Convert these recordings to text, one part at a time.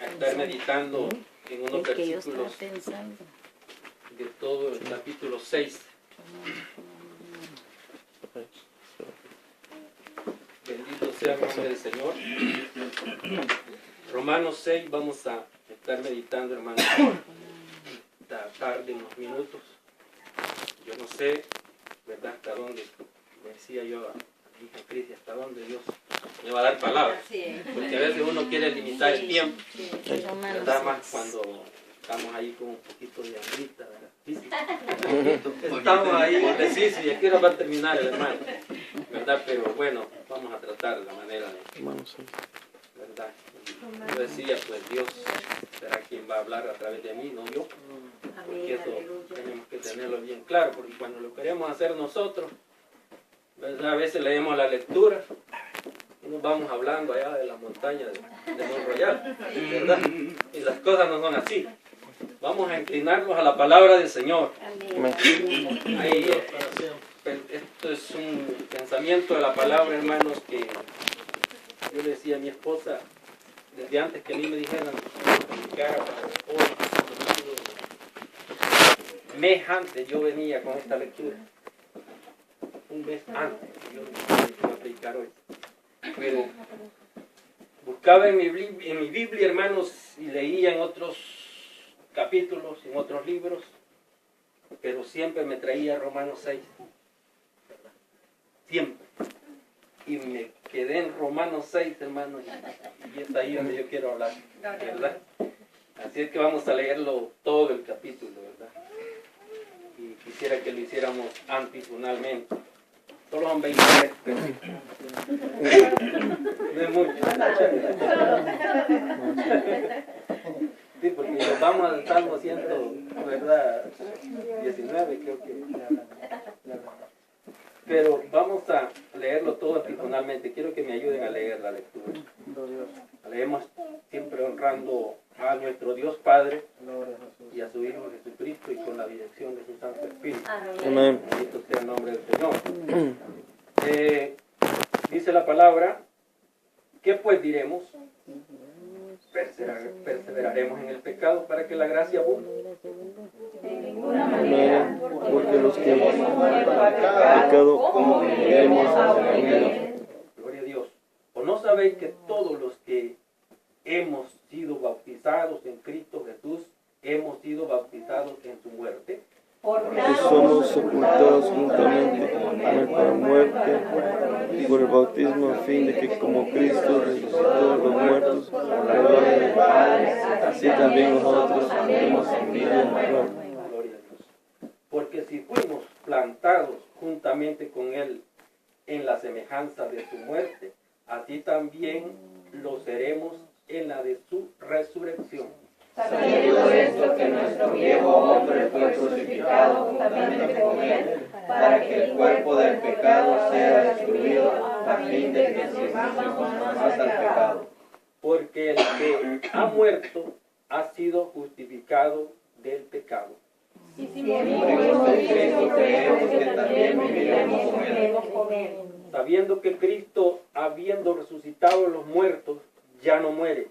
estar meditando en unos versículos de todo el capítulo 6. Bendito sea el nombre del Señor. Romanos 6 vamos a estar meditando, hermanos, esta tarde, unos minutos. Yo no sé, ¿verdad?, hasta dónde, decía yo a hija Cristi, hasta dónde Dios me va a dar palabras. Porque a veces uno quiere limitar el tiempo, ¿verdad?, más cuando estamos ahí con un poquito de hambrita, ¿verdad? Estamos ahí indecisos y aquí nos va a terminar el hermano, ¿verdad? Pero bueno, vamos a tratar de la manera de, ¿verdad? Yo decía, pues Dios será quien va a hablar a través de mí, no yo. Porque eso tenemos que tenerlo bien claro, porque cuando lo queremos hacer nosotros, ¿verdad?, a veces leemos la lectura y nos vamos hablando allá de la montaña de Mont Royal, ¿verdad? Y las cosas no son así. Vamos a inclinarnos a la palabra del Señor. Ahí, esto es un pensamiento de la palabra, hermanos, que yo le decía a mi esposa desde antes que a mí me dijeran que hoy, mes antes yo venía con esta lectura. Un mes antes yo iba a predicar hoy. Pero buscaba en mi Biblia, hermanos, y leía en otros capítulos, en otros libros, pero siempre me traía Romanos 6. Siempre. Y me quedé en Romanos 6, hermanos, y es ahí donde yo quiero hablar, ¿verdad? Así es que vamos a leerlo todo el capítulo, ¿verdad? Y quisiera que lo hiciéramos antifunalmente. Solo son 23 versículos. No es mucho. Sí, porque nos vamos al Salmo 100, ¿verdad? 19, creo que. Pero vamos a leerlo todo antifunalmente. Quiero que me ayuden a leer la lectura. Leemos siempre honrando a nuestro Dios Padre y a su Hijo Jesucristo y con la dirección de su Santo Espíritu. Amén. Bendito sea el nombre del Señor. Dice la palabra, ¿qué pues diremos? Perseveraremos en el pecado para que la gracia abunde. De ninguna manera, porque los que hemos pecado hemos muerto. Gloria a Dios. ¿O no sabéis que todos los que hemos sido bautizados en Cristo Jesús, hemos sido bautizados en su muerte? Porque somos sepultados juntamente con él para muerte por el bautismo, a fin de que como Cristo resucitó de los muertos por la gloria del Padre, así también nosotros hemos vivido en muerte. Gloria a Dios. Porque si fuimos plantados juntamente con él en la semejanza de su muerte, así también lo seremos en la de su resurrección. Sabiendo esto, que nuestro viejo hombre fue crucificado juntamente con él, para que el cuerpo del pecado sea destruido, a fin de que sirvamos más al pecado. Porque el que ha muerto ha sido justificado del pecado. Y si morimos en Cristo, creemos que también viviremos con él. Sabiendo que Cristo, habiendo resucitado de los muertos, ya no muere.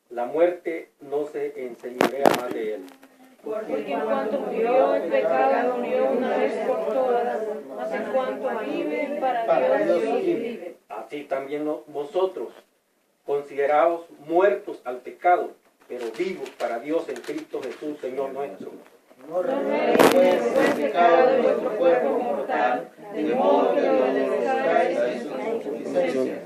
La muerte no se enseñorea más de él. Porque en cuanto murió el pecado, murió una vez por todas, mas en cuanto vive, para Dios vive. Así también vosotros, considerados muertos al pecado, pero vivos para Dios en Cristo Jesús, Señor nuestro. No reneguéis el pecado de vuestro cuerpo mortal, de modo que lo obedezcáis en su concupiscencia.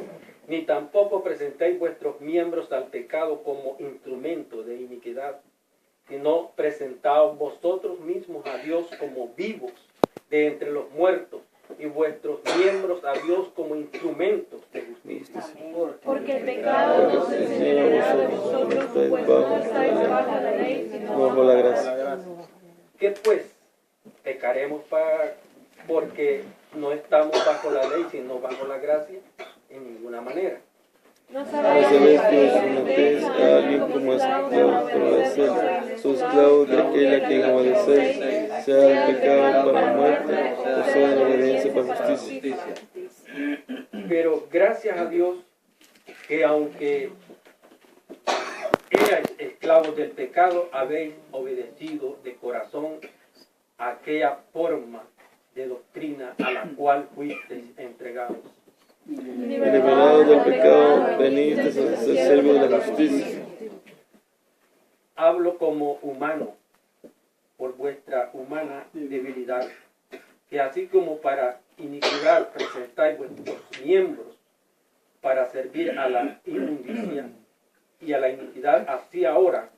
Ni tampoco presentéis vuestros miembros al pecado como instrumento de iniquidad, sino presentaos vosotros mismos a Dios como vivos de entre los muertos, y vuestros miembros a Dios como instrumentos de justicia. Porque el pecado no se enseñará de vosotros, pues no estáis bajo la ley, sino bajo la gracia. ¿Qué pues? ¿Pecaremos porque no estamos bajo la ley, sino bajo la gracia? En ninguna manera. no No sabéis que os sometéis a alguien como esclavo para obedecer, sos esclavo de aquella que como obedecéis, sea el pecado para muerte, o sea la obediencia para justicia. Pero gracias a Dios que aunque Él erais esclavos del pecado, habéis obedecido de corazón a aquella forma de doctrina a la cual fuisteis entregados. Y liberados del pecado, venisteis a ser siervos de la justicia. Hablo como humano, por vuestra humana debilidad, que así como para iniquidad presentáis vuestros miembros para servir a la inmundicia y a la iniquidad, así ahora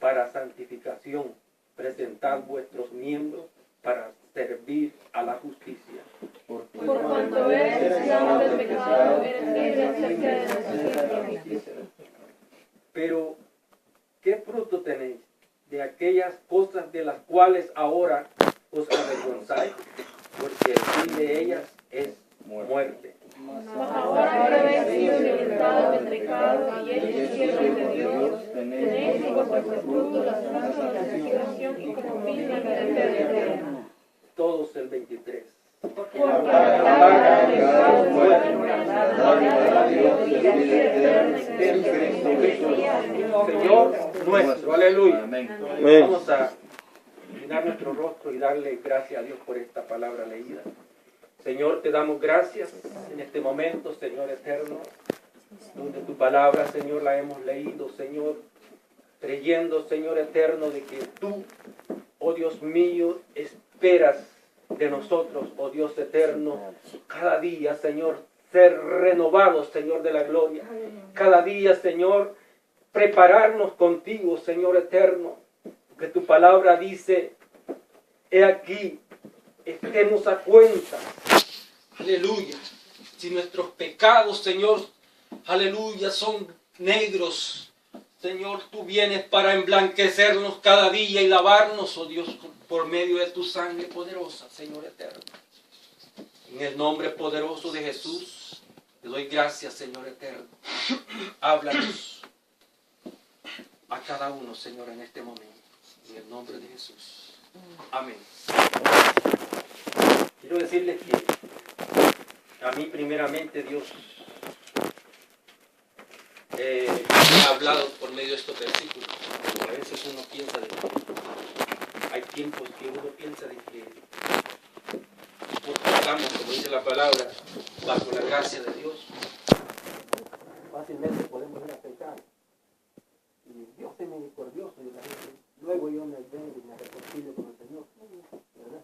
para santificación presentad vuestros miembros para servir a la justicia. Por cuanto eres esclavo del pecado, eres libre acerca de la justicia. Pero, ¿qué fruto tenéis de aquellas cosas de las cuales ahora os avergonzáis? Porque el fin de ellas es muerte. Mas ahora habéis sido libertados del pecado y hechos siervos de Dios, tenéis por vuestro fruto las frutos de la santificación y como fin la vida eterna. Todos el 23. Porque la palabra de pecado muerte, la vida de Dios y la vida eterna en Cristo. Señor nuestro, aleluya. Amén. Vamos a inclinar nuestro rostro y darle gracias a Dios por esta palabra leída. Señor, te damos gracias en este momento, Señor eterno, donde tu palabra, Señor, la hemos leído, Señor, creyendo, Señor eterno, de que tú, oh Dios mío, esperas de nosotros, oh Dios eterno, cada día, Señor, ser renovados, Señor de la gloria. Cada día, Señor, prepararnos contigo, Señor eterno, que tu palabra dice, he aquí, estemos a cuenta, aleluya, si nuestros pecados, Señor, aleluya, son negros, Señor, tú vienes para emblanquecernos cada día y lavarnos, oh Dios, por medio de tu sangre poderosa, Señor eterno. En el nombre poderoso de Jesús, te doy gracias, Señor eterno. Háblanos a cada uno, Señor, en este momento. En el nombre de Jesús. Amén. Quiero decirles que a mí primeramente Dios ha hablado por medio de estos versículos. A veces uno piensa de que hay tiempos que uno piensa de que porque estamos, como dice la palabra, bajo la gracia de Dios, fácilmente podemos ir a pecar. Y Dios es misericordioso y la gente, luego yo me vengo y me reconcilio con el Señor, ¿verdad?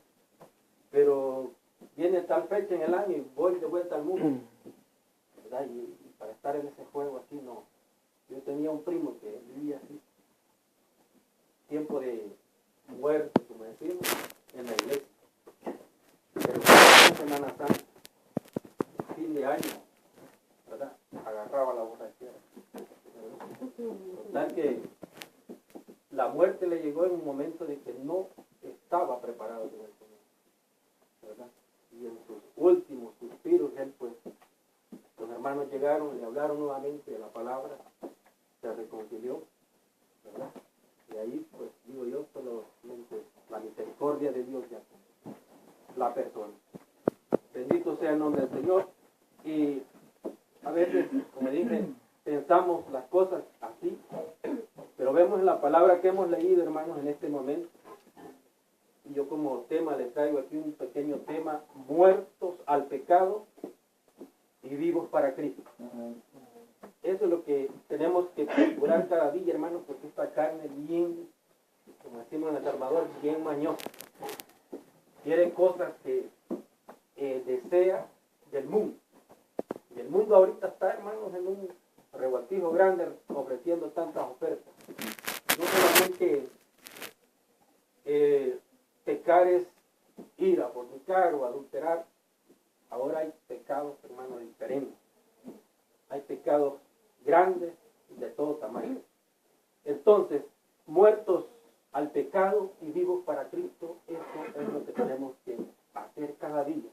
Pero viene tal fecha en el año y voy de vuelta al mundo, ¿verdad? Y para estar en ese juego así no. Yo tenía un primo que vivía así, tiempo de muerte, como decimos, en la iglesia. Pero en Semana Santa, fin de año, ¿verdad? Agarraba la borrachera. Tal que la muerte le llegó en un momento de que no estaba preparado con el Señor, ¿verdad? Y en sus últimos suspiros, él pues, los hermanos llegaron, le hablaron nuevamente de la palabra, se reconcilió, ¿verdad? Y ahí, pues, digo yo, solamente la misericordia de Dios ya la persona. Bendito sea el nombre del Señor. Y a veces, como dije, pensamos las cosas así, pero vemos en la palabra que hemos leído, hermanos, en este momento. Y yo como tema les traigo aquí un pequeño tema: muertos al pecado y vivos para Cristo. Eso es lo que tenemos que procurar cada día, hermanos, porque esta carne bien, como decimos en El Salvador, bien mañosa. Quiere cosas que desea del mundo. Y el mundo ahorita está, hermanos, en un revoltijo grande ofreciendo tantas ofertas. No solamente pecar es ir a fornicar o adulterar. Ahora hay pecados, hermanos, diferentes. Hay pecados grandes y de todo tamaño. Entonces, muertos al pecado y vivos para Cristo, eso es lo que tenemos que hacer cada día.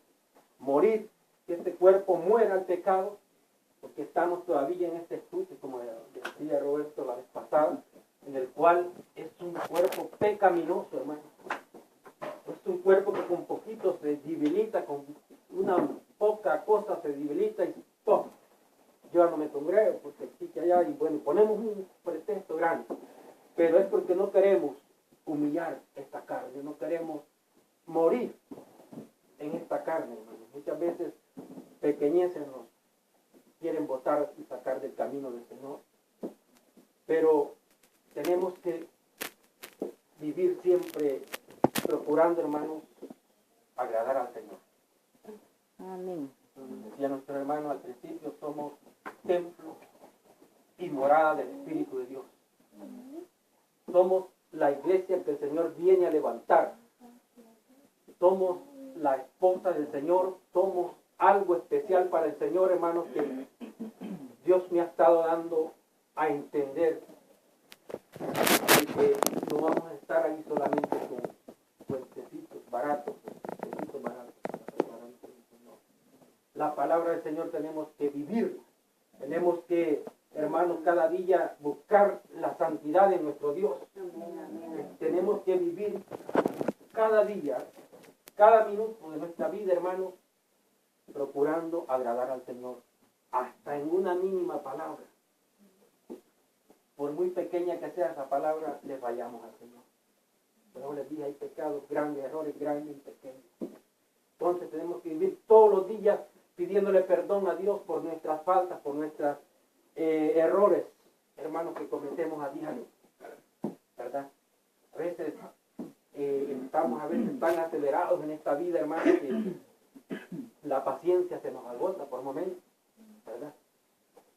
Morir, que este cuerpo muera al pecado, porque estamos todavía en este estudio, como decía Roberto la vez pasada, en el cual es un cuerpo pecaminoso, hermano. Es un cuerpo que con poquito se debilita, con una poca cosa se debilita y ¡pum! yo ya no me congrego porque sí que allá, y bueno, ponemos un pretexto grande, pero es porque no queremos humillar esta carne, no queremos morir en esta carne, hermano. Muchas veces pequeñeces nos quieren botar y sacar del camino del Señor, pero tenemos que vivir siempre procurando, hermanos, agradar al Señor. Amén. Decía nuestro hermano al principio, somos templo y morada del Espíritu de Dios. Somos la iglesia que el Señor viene a levantar. Somos la esposa del Señor, somos algo especial para el Señor, hermanos, que Dios me ha estado dando a entender que no vamos a estar ahí solamente con puentecitos baratos, la palabra del Señor tenemos que vivir, tenemos que, hermanos, cada día buscar la santidad de nuestro Dios. Tenemos que vivir cada día, cada minuto de nuestra vida, hermanos, procurando agradar al Señor, hasta en una mínima palabra. Por muy pequeña que sea esa palabra, le fallamos al Señor. Pero les dije, hay pecados grandes, errores grandes y pequeños. Entonces tenemos que vivir todos los días pidiéndole perdón a Dios por nuestras faltas, por nuestros errores, hermanos, que cometemos a diario, ¿verdad? A veces estamos tan acelerados en esta vida, hermanos, que la paciencia se nos agota por momentos, ¿verdad?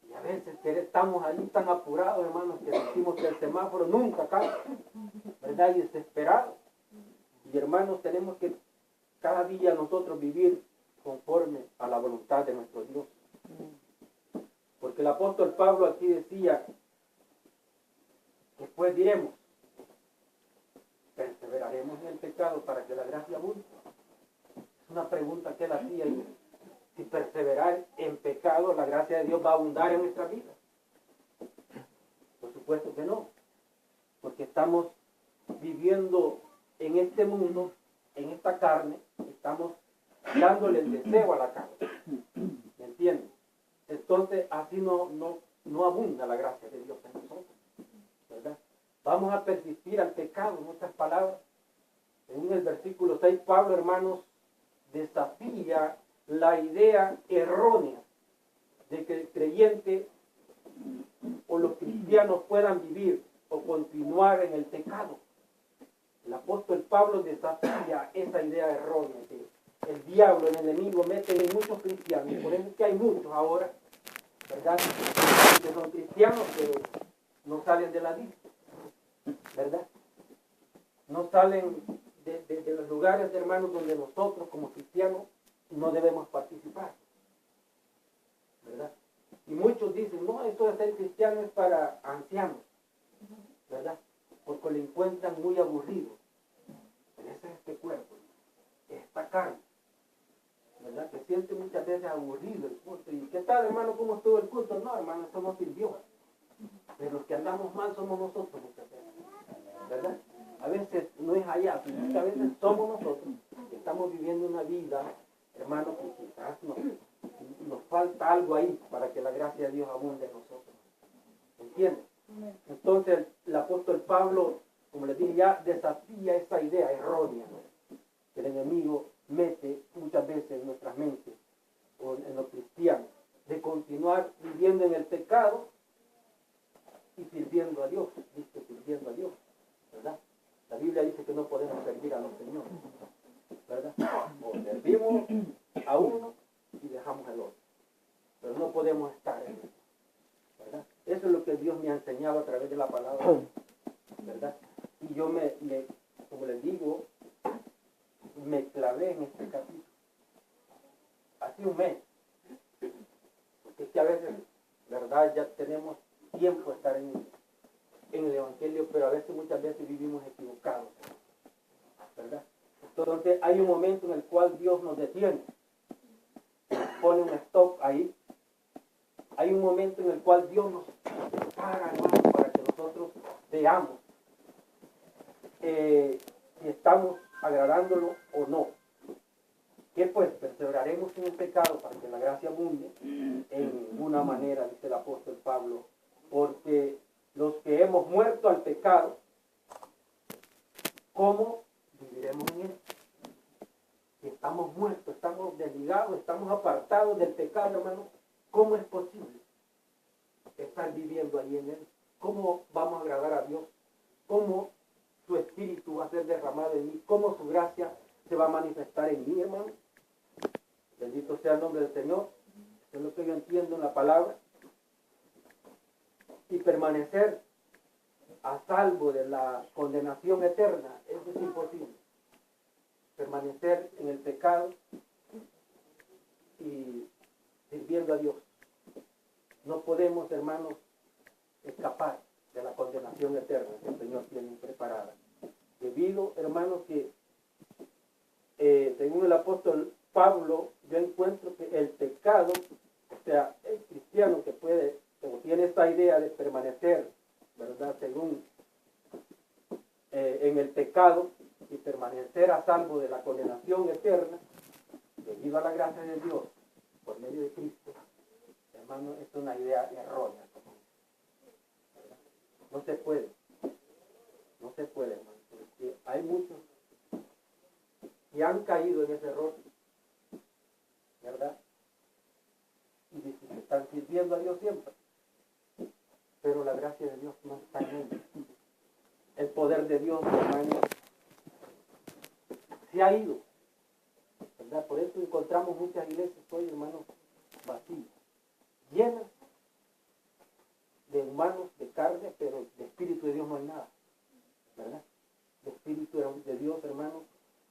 Y a veces estamos ahí tan apurados, hermanos, que sentimos que el semáforo nunca cae, ¿verdad? Y desesperados. Y hermanos, tenemos que cada día nosotros vivir conforme a la voluntad de nuestro Dios. Porque el apóstol Pablo aquí decía, después diremos, perseveraremos en el pecado para que la gracia abunde. Es una pregunta que él hacía, y si perseverar en pecado, la gracia de Dios va a abundar en nuestra vida. Por supuesto que no, porque estamos viviendo en este mundo, en esta carne, estamos dándole el deseo a la carne. ¿Me entienden? Entonces así no abunda la gracia de Dios en nosotros, ¿verdad? Vamos a persistir al pecado, en otras palabras. En el versículo 6, Pablo, hermanos, desafía la idea errónea de que el creyente o los cristianos puedan vivir o continuar en el pecado. El apóstol Pablo desafía esa idea errónea que el diablo, el enemigo, mete en muchos cristianos. Por eso es que hay muchos ahora, ¿verdad?, que son cristianos pero no salen de la vida, ¿verdad? No salen de los lugares, hermanos, donde nosotros como cristianos no debemos participar, ¿verdad? Y muchos dicen, no, esto de ser cristiano es para ancianos, ¿verdad? Porque lo encuentran muy aburrido. Pero ese es este cuerpo, esta carne, ¿verdad? Que siente muchas veces aburrido el culto. ¿Y qué tal, hermano? ¿Cómo estuvo el culto? No, hermano, eso no sirvió. Pero los que andamos mal somos nosotros muchas veces, ¿verdad? A veces no es allá, sino que a veces somos nosotros que estamos viviendo una vida, hermano, que quizás nos falta algo ahí para que la gracia de Dios abunde en nosotros. ¿Entiendes? Entonces el apóstol Pablo, como les dije, ya desafía esa idea errónea, ¿no?, que el enemigo mete muchas veces en nuestras mentes o en los cristianos, de continuar viviendo en el pecado y sirviendo a Dios, ¿viste? Sirviendo a Dios, ¿verdad? La Biblia dice que no podemos servir a los señores, ¿verdad? O servimos a uno y dejamos al otro, pero no podemos estar en eso, ¿verdad? Eso es lo que Dios me ha enseñado a través de la palabra, ¿verdad? Y yo como les digo, me clavé en este capítulo hace un mes, porque es que a veces, ¿verdad?, ya tenemos tiempo de estar en el Evangelio, pero a veces, muchas veces vivimos equivocados, ¿verdad? Entonces hay un momento en el cual Dios nos detiene, pone un stop ahí. Hay un momento en el cual Dios nos para, hermano, para que nosotros veamos si estamos agradándolo o no. ¿Qué pues? Perseveraremos en el pecado para que la gracia abunde. En ninguna manera, dice el apóstol Pablo, porque los que hemos muerto al pecado, ¿cómo viviremos en él? Si estamos muertos, estamos desligados, estamos apartados del pecado, hermano, ¿cómo es posible estar viviendo ahí en él? ¿Cómo vamos a agradar a Dios? ¿Cómo su espíritu va a ser derramado en mí? ¿Cómo su gracia se va a manifestar en mí, hermano? Bendito sea el nombre del Señor. Es lo que yo entiendo en la palabra. Y permanecer a salvo de la condenación eterna, eso es imposible. Permanecer en el pecado y sirviendo a Dios. No podemos, hermanos, escapar de la condenación eterna que el Señor tiene preparada. Debido, hermanos, que según el apóstol Pablo, yo encuentro que el pecado, o sea, el cristiano que puede, como tiene esta idea de permanecer, ¿verdad?, según en el pecado y permanecer a salvo de la condenación eterna, debido a la gracia de Dios, por medio de Cristo, hermano, es una idea errónea. No se puede. No se puede, hermano, porque hay muchos que han caído en ese error, ¿verdad? Y dicen que están sirviendo a Dios siempre, pero la gracia de Dios no está en ellos. El poder de Dios, hermano, se ha ido, ¿verdad? Por eso encontramos muchas iglesias hoy, hermanos, vacías, llenas de humanos, de carne, pero de Espíritu de Dios no hay nada, ¿verdad? De Espíritu de Dios, hermanos,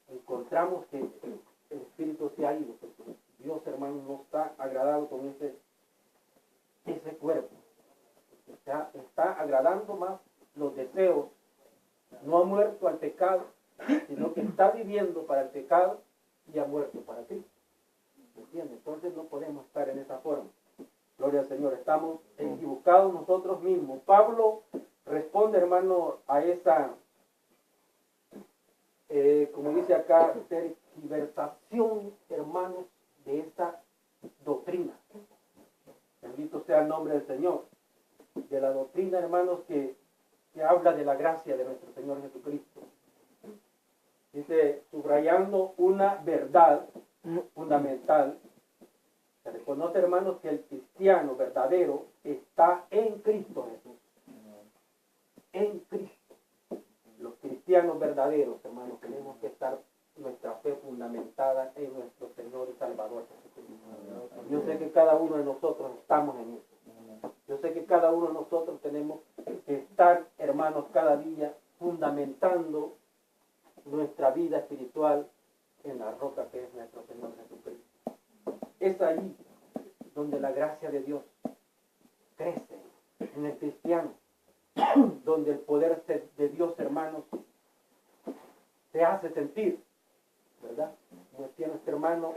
encontramos que el Espíritu se ha ido, porque Dios, hermano, no está agradado con ese cuerpo. O sea, está agradando más los deseos. No ha muerto al pecado, sino que está viviendo para el pecado y ha muerto para Cristo. ¿Me entiendes? Entonces no podemos estar en esa forma. Gloria al Señor. Estamos equivocados nosotros mismos. Pablo responde, hermano, a esa, como dice acá, tergiversación, hermanos, de esta doctrina. Bendito sea el nombre del Señor. De la doctrina, hermanos, que habla de la gracia de nuestro Señor Jesucristo. Dice, subrayando una verdad fundamental, se reconoce, hermanos, que el cristiano verdadero está en Cristo Jesús. En Cristo. Los cristianos verdaderos, hermanos, tenemos que estar nuestra fe fundamentada en nuestro Señor y Salvador Jesucristo. Yo sé que cada uno de nosotros estamos en eso. Yo sé que cada uno de nosotros tenemos que estar, hermanos, cada día fundamentando nuestra vida espiritual en la roca que es nuestro Señor Jesucristo. Es allí donde la gracia de Dios crece en el cristiano, donde el poder de Dios, hermanos, se hace sentir, ¿verdad? Nuestro hermano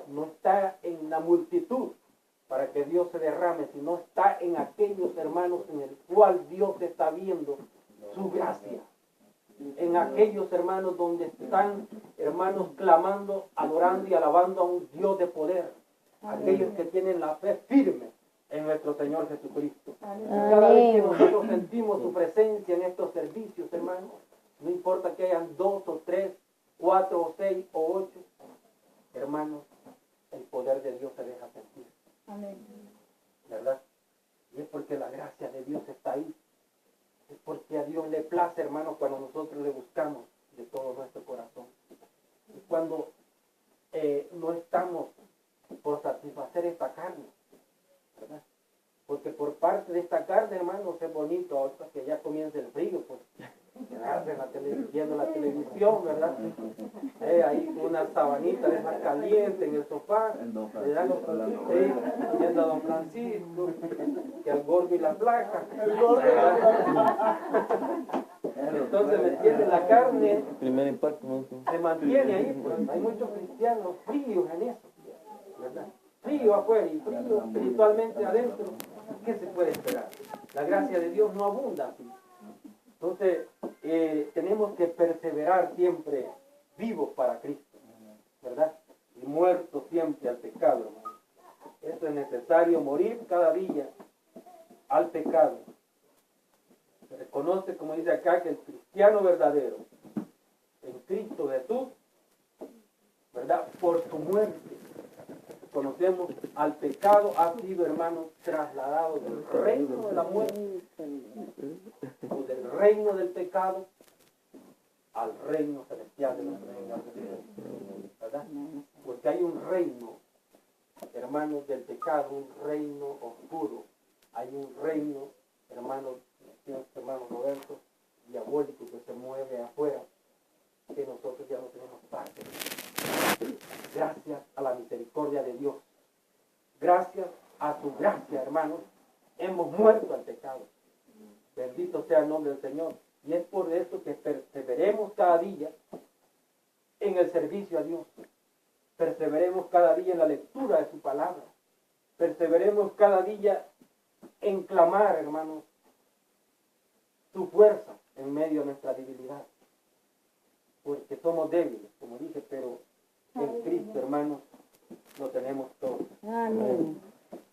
no está en la multitud para que Dios se derrame, sino está en aquellos hermanos en el cual Dios está viendo su gracia. En aquellos hermanos donde están hermanos clamando, adorando y alabando a un Dios de poder. Aquellos que tienen la fe firme en nuestro Señor Jesucristo. Cada vez que nosotros sentimos su presencia en estos servicios, hermanos, no importa que hayan 2 o 3, 4 o 6 o 8, hermanos, el poder de Dios se deja sentir. Amén. ¿Verdad? Y es porque la gracia de Dios está ahí. Es porque a Dios le place, hermanos, cuando nosotros le buscamos de todo nuestro corazón. Y cuando no estamos por satisfacer esta carne, ¿verdad? Porque por parte de esta carne, hermanos, es bonito, ahorita que ya comienza el frío, pues quedarse en la viendo la televisión, ¿verdad? Ahí una sabanita de esa caliente en el sofá, ¿verdad? Viendo a don Francisco, que al gordo y la flaca, entonces, ¿me entienden? La carne Primer impacto, ¿no? se mantiene ahí, pues hay muchos cristianos fríos en eso, ¿verdad? Frío afuera y frío espiritualmente adentro. ¿Qué se puede esperar? La gracia de Dios no abunda así. Entonces, tenemos que perseverar siempre vivos para Cristo, ¿verdad? y muerto siempre al pecado, hermano. Eso es necesario, morir cada día al pecado. Se reconoce, como dice acá, que el cristiano verdadero en Cristo Jesús, ¿verdad? Por su muerte, conocemos al pecado, ha sido, hermano, trasladado del reino de la muerte o del reino del pecado al reino celestial de nuestro Señor Jesucristo, ¿verdad? Porque hay un reino, hermanos, del pecado, un reino oscuro, hay un reino, hermanos, hermano Roberto, diabólico que se mueve afuera, que nosotros ya no tenemos parte. Gracias a la misericordia de Dios, gracias a su gracia, hermanos, hemos muerto al pecado. Bendito sea el nombre del Señor. Y es por eso que perseveremos cada día en el servicio a Dios. Perseveremos cada día en la lectura de su palabra. Perseveremos cada día en clamar, hermanos, su fuerza en medio de nuestra debilidad. Porque somos débiles, como dije, pero en Cristo, hermanos, lo tenemos todo. Amén.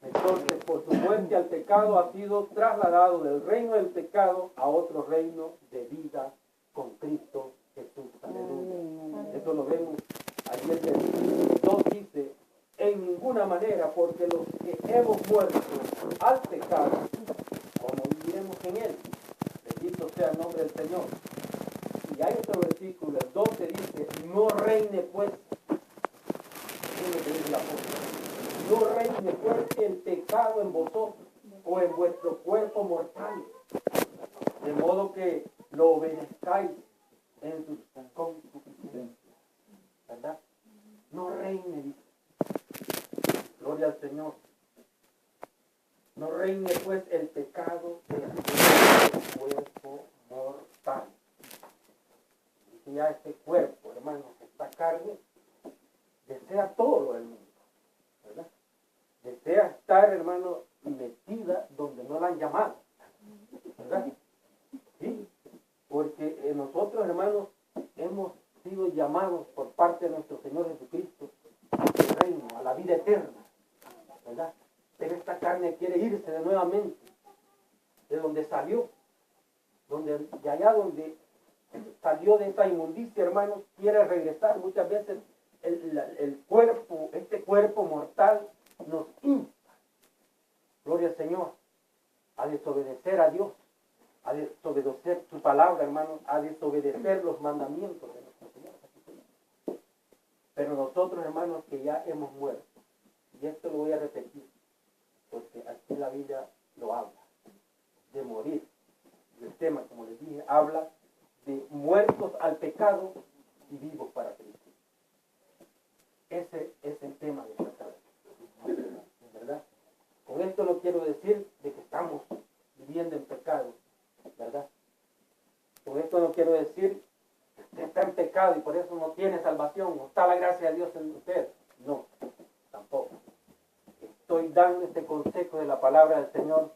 Entonces, por su muerte al pecado ha sido trasladado del reino del pecado a otro reino de vida con Cristo Jesús. Aleluya. Eso lo vemos allí en el 2 dice, en ninguna manera, porque los que hemos muerto al pecado, como viviremos en él. Bendito sea el nombre del Señor. Y hay otro versículo, el 12 dice, no reine pues, ¿qué es lo que dice el apóstol? No reine pues el pecado en vosotros o en vuestro cuerpo mortal, de modo que lo obedezcáis en sus concupiscencias, ¿verdad? No reine, dice. Gloria al Señor. No reine pues el pecado en vuestro cuerpo mortal. Dice ya este cuerpo, hermanos, esta carne, desea todo lo del mundo, ¿verdad? Desea estar, hermano, metida donde no la han llamado, ¿verdad? Sí, porque nosotros, hermanos, hemos sido llamados por parte de nuestro Señor Jesucristo al reino, a la vida eterna, ¿verdad? Pero esta carne quiere irse de nuevamente de donde salió, de allá donde salió de esta inmundicia, hermanos, quiere regresar. Muchas veces el cuerpo, este cuerpo mortal nos insta, gloria al Señor, a desobedecer a Dios, a desobedecer su palabra, hermanos, a desobedecer los mandamientos de nuestro Señor Jesucristo. Pero nosotros, hermanos, que ya hemos muerto, y esto lo voy a repetir, porque aquí la Biblia lo habla, de morir. Y el tema, como les dije, habla de muertos al pecado y vivos para Cristo. Ese es el tema de esta tarde, ¿verdad? Con esto no quiero decir de que estamos viviendo en pecado, ¿verdad? Con esto no quiero decir que usted está en pecado y por eso no tiene salvación, no está la gracia de Dios en usted. No, tampoco. Estoy dando este consejo de la palabra del Señor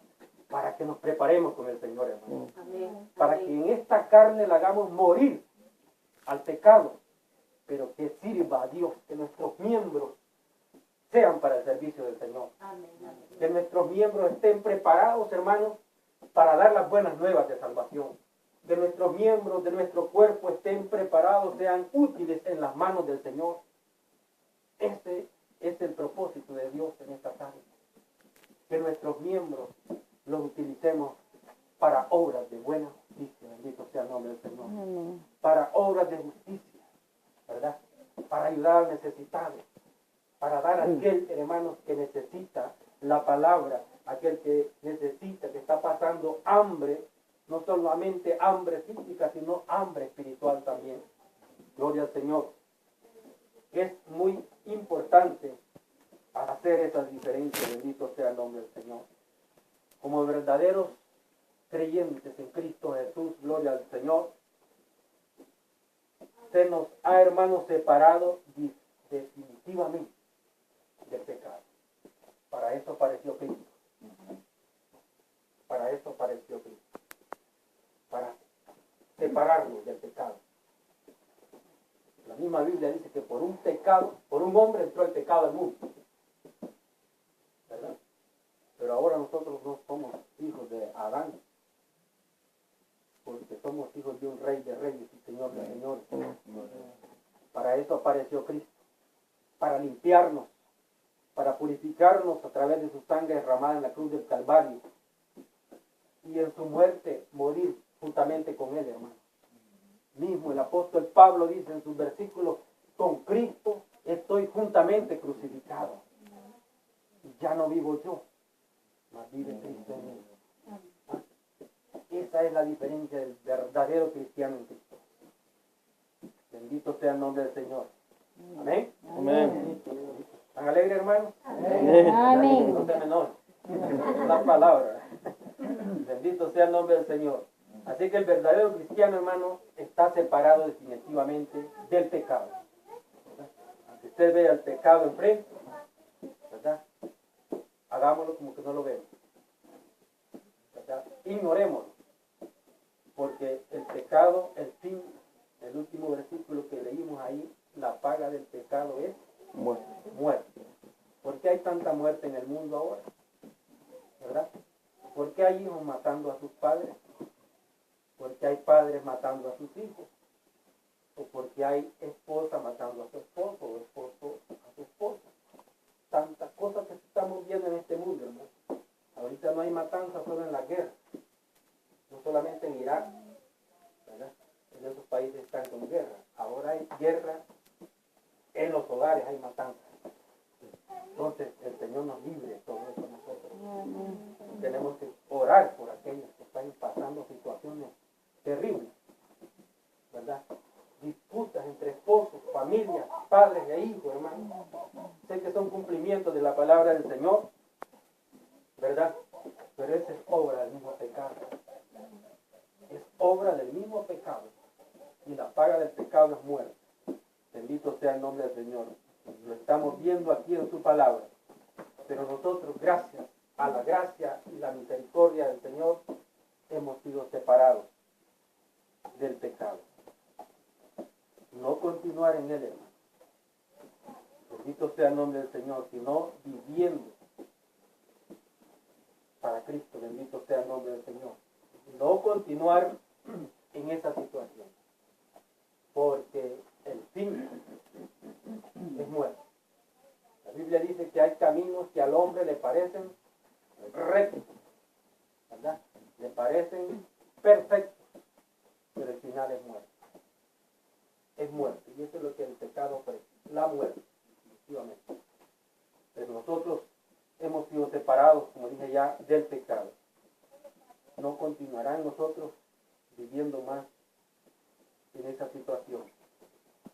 para que nos preparemos con el Señor, hermano. Amén. Para que en esta carne la hagamos morir al pecado, pero que sirva a Dios, que nuestros miembros sean para el servicio del Señor. Amén. Que nuestros miembros estén preparados, hermanos, para dar las buenas nuevas de salvación. Que nuestros miembros de nuestro cuerpo estén preparados, sean útiles en las manos del Señor. Ese es el propósito de Dios en esta tarde. Que nuestros miembros los utilicemos para obras de buena justicia. Bendito sea el nombre del Señor. Amén. Para obras de justicia, ¿verdad? Para ayudar al necesitado. Para dar a aquel, hermanos, que necesita la palabra, aquel que necesita, que está pasando hambre, no solamente hambre física, sino hambre espiritual también. Gloria al Señor. Es muy importante hacer esas diferencias, bendito sea el nombre del Señor. Como verdaderos creyentes en Cristo Jesús, gloria al Señor, se nos ha, hermanos, separado definitivamente del pecado. Para eso apareció Cristo. Para eso apareció Cristo. Para separarnos del pecado. La misma Biblia dice que por un pecado, por un hombre entró el pecado al mundo. ¿Verdad? Pero ahora nosotros no somos hijos de Adán, porque somos hijos de un rey de reyes y señor de señores. Para eso apareció Cristo, para limpiarnos, para purificarnos a través de su sangre derramada en la cruz del Calvario y en su muerte morir juntamente con él, hermano. Mismo el apóstol Pablo dice en sus versículos, con Cristo estoy juntamente crucificado. Y ya no vivo yo, mas vive Cristo en mí. Esa es la diferencia del verdadero cristiano en Cristo. Bendito sea el nombre del Señor. Amén. Amén. ¿Están alegres, hermanos? Amén. No se me enojen. Una palabra. Bendito sea el nombre del Señor. Así que el verdadero cristiano, hermano, está separado definitivamente del pecado. ¿Verdad? Aunque usted vea el pecado enfrente, ¿verdad? Hagámoslo como que no lo vemos. ¿Verdad? Ignorémoslo. Porque el pecado, el fin, el último versículo que leímos ahí, la paga del pecado es muerte. ¿Por qué hay tanta muerte en el mundo ahora? ¿Verdad? ¿Por qué hay hijos matando a sus padres? ¿Por qué hay padres matando a sus hijos? ¿O porque hay esposa matando a su esposo o esposo a su esposa? Tantas cosas que estamos viendo en este mundo, hermano. Ahorita no hay matanza solo en la guerra. No solamente en Irak, ¿verdad? En esos países están con guerra. Ahora hay guerra en los hogares, hay matanza. Entonces, el Señor nos libre de todo eso nosotros. Tenemos que orar por aquellos que están pasando situaciones terribles, ¿verdad? Disputas entre esposos, familias, padres e hijos, hermanos. Sé que son cumplimientos de la palabra del Señor, ¿verdad? Pero esa es obra del mismo pecado. Es obra del mismo pecado. Y la paga del pecado es muerte. Bendito sea el nombre del Señor. Lo estamos viendo aquí en su palabra. Pero nosotros, gracias a la gracia y la misericordia del Señor, hemos sido separados del pecado. No continuar en él, hermano. Bendito sea el nombre del Señor, sino viviendo para Cristo. Bendito sea el nombre del Señor. No continuar en esa situación. Porque el fin es muerte. La Biblia dice que hay caminos que al hombre le parecen rectos, ¿verdad? Le parecen perfectos, pero el final es muerte. Es muerte. Y eso es lo que el pecado ofrece, la muerte, definitivamente. Pero nosotros hemos sido separados, como dije ya, del pecado. No continuarán nosotros viviendo más en esa situación.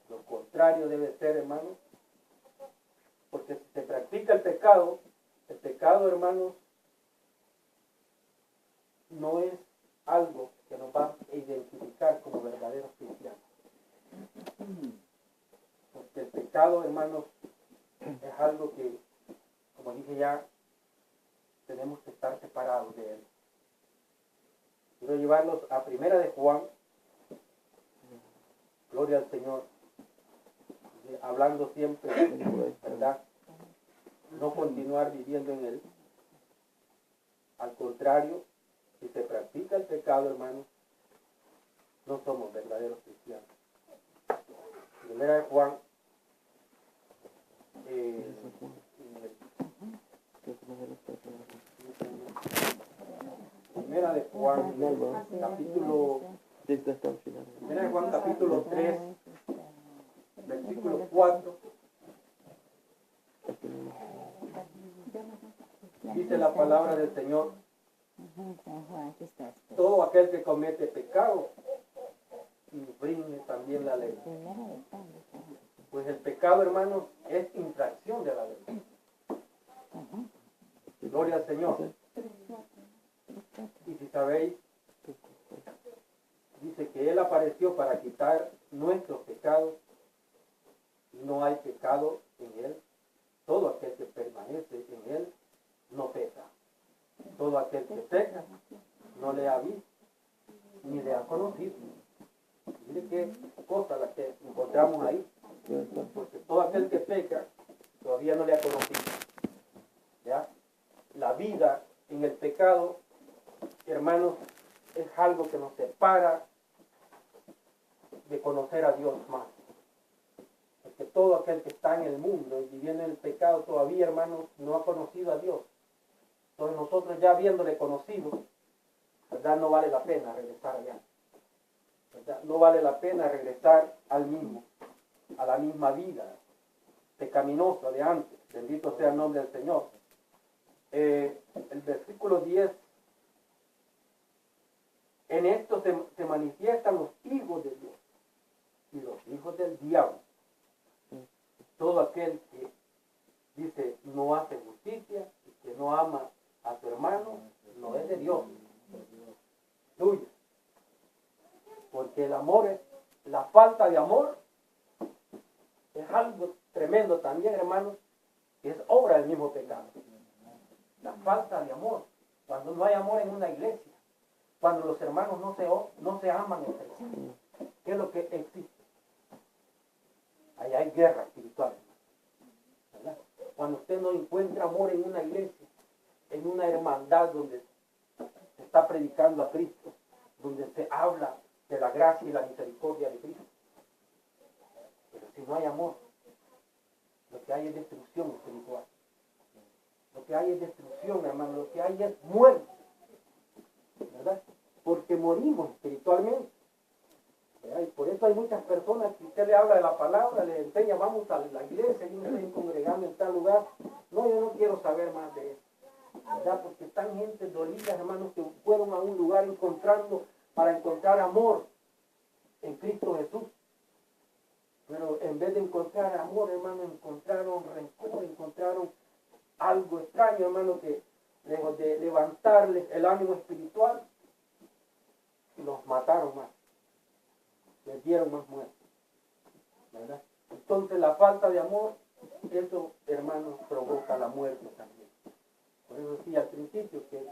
Lo contrario debe ser, hermanos, porque si se practica el pecado, hermanos, no es algo que nos va a identificar como verdaderos cristianos. Porque el pecado, hermanos, es algo que, como dije ya, tenemos que estar separados de él. Quiero llevarlos a Primera de Juan, gloria al Señor, hablando siempre, ¿verdad? No continuar viviendo en él. Al contrario, si se practica el pecado, hermanos, no somos verdaderos cristianos. Primera de Juan, Primera de Juan, capítulo, Primera de Juan, capítulo 3, versículo 4, dice la palabra del Señor: todo aquel que comete pecado infringe también la ley. Pues el pecado, hermanos, es infracción de la ley. Gloria al Señor. Y si sabéis, dice que Él apareció para quitar nuestros pecados, y no hay pecado en Él. Todo aquel que permanece en Él no peca. Todo aquel que peca no le ha visto ni le ha conocido. Mire qué cosa la que encontramos ahí. hermanos, es algo que nos separa de conocer a Dios más. Porque todo aquel que está en el mundo y viviendo en el pecado todavía, hermanos, no ha conocido a Dios. Entonces nosotros ya habiéndole conocido, ¿verdad? No vale la pena regresar allá. ¿Verdad? No vale la pena regresar al mismo, a la misma vida pecaminosa de antes. Bendito sea el nombre del Señor. El versículo 10. En esto se manifiestan los hijos de Dios y los hijos del diablo. Todo aquel que dice no hace justicia y que no ama a su hermano, no es de Dios, tuyo. Porque el amor es, la falta de amor es algo tremendo también, hermanos, que es obra del mismo pecado. La falta de amor, cuando no hay amor en una iglesia, cuando los hermanos no se aman entre sí, ¿qué es lo que existe? Ahí hay guerra espiritual, ¿verdad? Cuando usted no encuentra amor en una iglesia, en una hermandad donde se está predicando a Cristo, donde se habla de la gracia y la misericordia de Cristo. Pero si no hay amor, lo que hay es destrucción espiritual. Lo que hay es destrucción, hermano. Lo que hay es muerte, ¿verdad? Porque morimos espiritualmente, ¿verdad? Y por eso hay muchas personas que usted le habla de la palabra, le enseña, vamos a la iglesia, yo me estoy congregando en tal lugar. No, yo no quiero saber más de eso, ¿verdad? Porque están gente dolida, hermanos, que fueron a un lugar para encontrar amor en Cristo Jesús. Pero en vez de encontrar amor, hermano, encontraron rencor, encontraron algo extraño, hermano, que lejos de levantarles el ánimo espiritual, los mataron más, les dieron más muerte, ¿verdad? Entonces la falta de amor, eso, hermano, provoca la muerte también. Por eso decía al principio que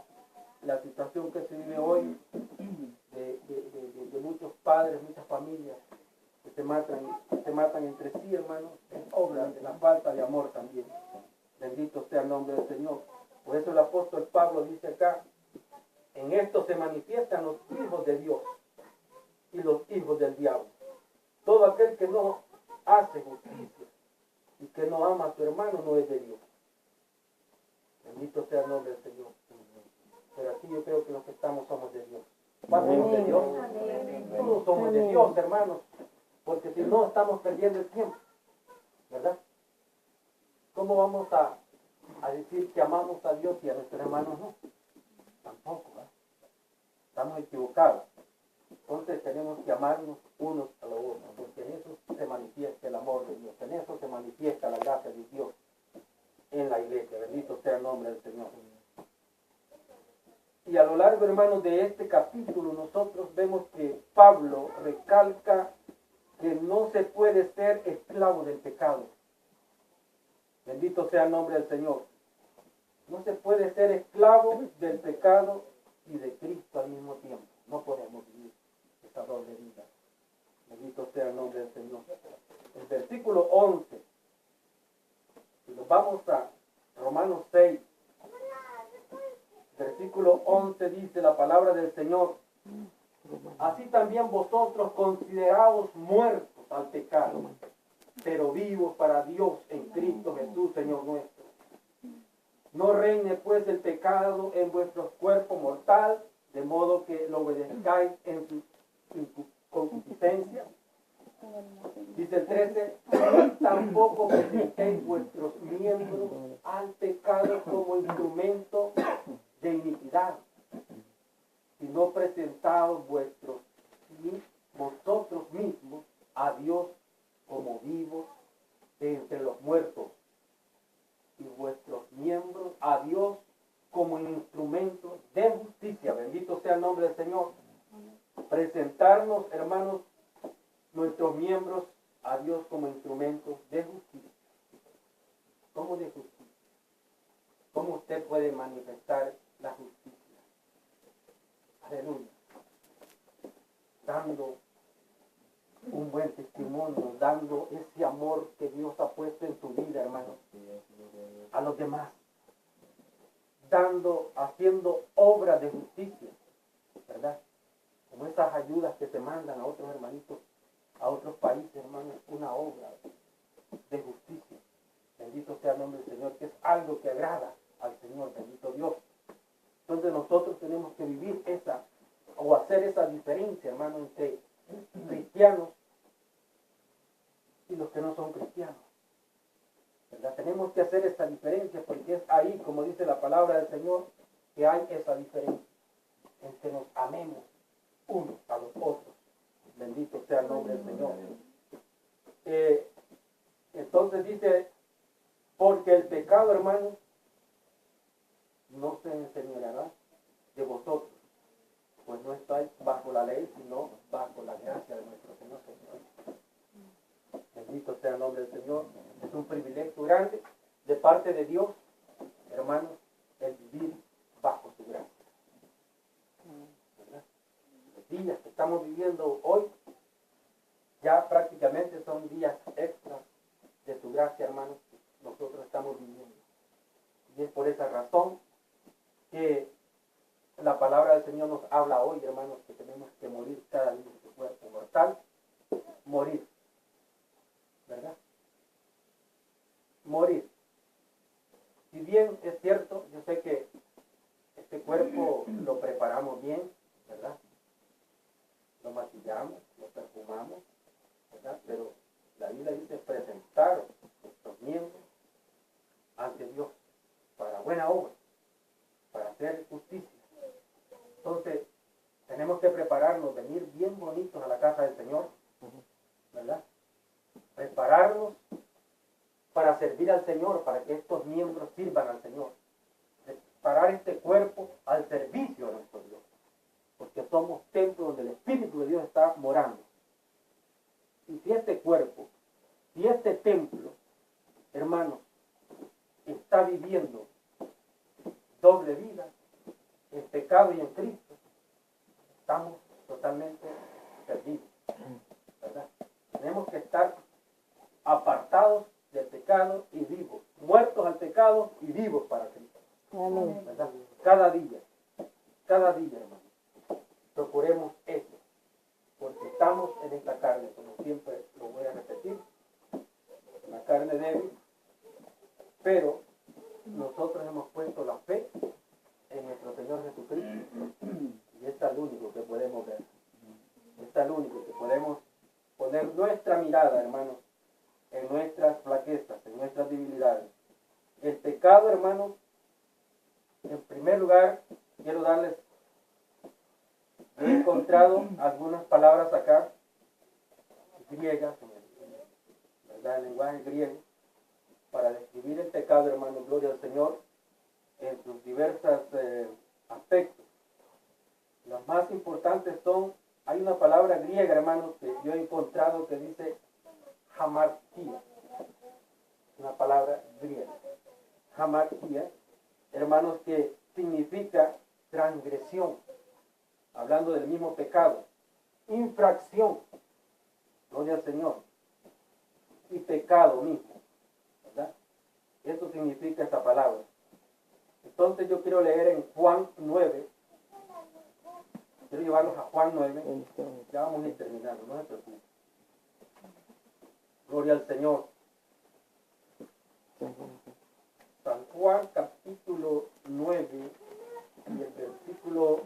la situación que se vive hoy de muchos padres, muchas familias que se matan entre sí, hermanos, es obra de la falta de amor también. Bendito sea el nombre del Señor. Por eso el apóstol Pablo dice acá, en esto se manifiestan los hijos de Dios y los hijos del diablo. Todo aquel que no hace justicia y que no ama a su hermano no es de Dios. Bendito sea el nombre del Señor. Pero aquí yo creo que los que estamos somos de Dios. ¿Somos de Dios? Todos somos de Dios, hermanos. Porque si no, estamos perdiendo el tiempo, ¿verdad? ¿Cómo vamos a decir que amamos a Dios y a nuestros hermanos no? Tampoco, ¿verdad? Estamos equivocados. Entonces tenemos que amarnos unos a los otros, porque en eso se manifiesta el amor de Dios, en eso se manifiesta la gracia de Dios en la iglesia. Bendito sea el nombre del Señor. Y a lo largo, hermanos, de este capítulo nosotros vemos que Pablo recalca que no se puede ser esclavo del pecado. Bendito sea el nombre del Señor. No se puede ser esclavo del pecado y de Cristo al mismo tiempo. No podemos vivir esta doble vida. Bendito sea el nombre del Señor. El versículo 11. Si nos vamos a Romanos 6. Versículo 11 dice la palabra del Señor. Así también vosotros considerados muertos al pecado, pero vivos para Dios en Cristo Jesús, Señor nuestro. No reine pues el pecado en vuestros cuerpos mortal, de modo que lo obedezcáis en su concupiscencia. Dice el 13, tampoco presentéis vuestros miembros al pecado como instrumento de iniquidad, sino presentaos vosotros mismos a Dios como vivos de entre los muertos, y vuestros miembros a Dios como instrumentos de justicia. Bendito sea el nombre del Señor. Presentarnos, hermanos, nuestros miembros a Dios como instrumentos de justicia. ¿Cómo de justicia? ¿Cómo usted puede manifestar la justicia? Aleluya. Dando un buen testimonio, dando ese amor que Dios ha puesto en su vida, hermano, a los demás. Haciendo obra de justicia. mandan a otros hermanitos, a otros países, hermanos, una obra de justicia. Bendito sea el nombre del Señor, que es algo que agrada al Señor, bendito Dios. Entonces nosotros tenemos que vivir esa, o hacer esa diferencia, hermano, entre cristianos y los que no son cristianos. ¿Verdad? Tenemos que hacer esa diferencia porque es ahí, como dice la palabra del Señor, que hay esa diferencia, en que nos amemos unos a los otros. Bendito sea el nombre del Señor. Entonces dice, porque el pecado, hermano, no se enseñoreará de vosotros, pues no estáis bajo la ley, sino bajo la gracia de nuestro Señor Jesucristo. Bendito sea el nombre del Señor. Es un privilegio grande de parte de Dios, hermanos, el vivir bajo su gracia. ¿Verdad? Los días que estamos viviendo hoy ya prácticamente son días extras de su gracia, hermanos, que nosotros estamos viviendo. Y es por esa razón que la palabra del Señor nos habla hoy, hermanos, que tenemos que morir cada día de su cuerpo mortal, morir. ¿Verdad? Morir. Si bien es cierto, yo sé que este cuerpo lo preparamos bien, ¿verdad? Lo maquillamos, lo perfumamos, ¿verdad? Pero la Biblia dice presentar nuestros miembros ante Dios para buena obra, para hacer justicia. Entonces, tenemos que prepararnos, venir bien bonitos a la casa del Señor, ¿verdad? Prepararnos para servir al Señor, para que estos miembros sirvan al Señor. Preparar este cuerpo al servicio de nuestro Dios. Porque somos templos donde el Espíritu de Dios está morando. Y si este cuerpo, si este templo, hermanos, está viviendo doble vida, en pecado y en Cristo, estamos totalmente perdidos. ¿Verdad? Tenemos que estar apartados del pecado y vivos, muertos al pecado y vivos para Cristo. Amén. ¿Verdad? Cada día, hermano, procuremos eso, porque estamos en esta carne, como siempre lo voy a repetir, una carne débil, pero nosotros hemos puesto la fe en nuestro Señor Jesucristo, y es el único que podemos ver, es el único que podemos poner nuestra mirada, hermanos, en nuestras flaquezas, en nuestras debilidades. El pecado, hermanos, en primer lugar, quiero darles, he encontrado algunas palabras acá, griegas, ¿verdad? El lenguaje griego, para describir el pecado, hermano, gloria al Señor, en sus diversos aspectos. Los más importantes son, hay una palabra griega, hermanos, que yo he encontrado que dice hamartia, una palabra griega. Hamartia, hermanos, que significa transgresión, hablando del mismo pecado, infracción, gloria al Señor, y pecado mismo, ¿verdad? Eso significa esta palabra. Entonces yo quiero leer en Juan 9, quiero llevarlos a Juan 9, ya vamos a ir terminando, no se preocupen. Gloria al Señor. San Juan capítulo 9 y el versículo,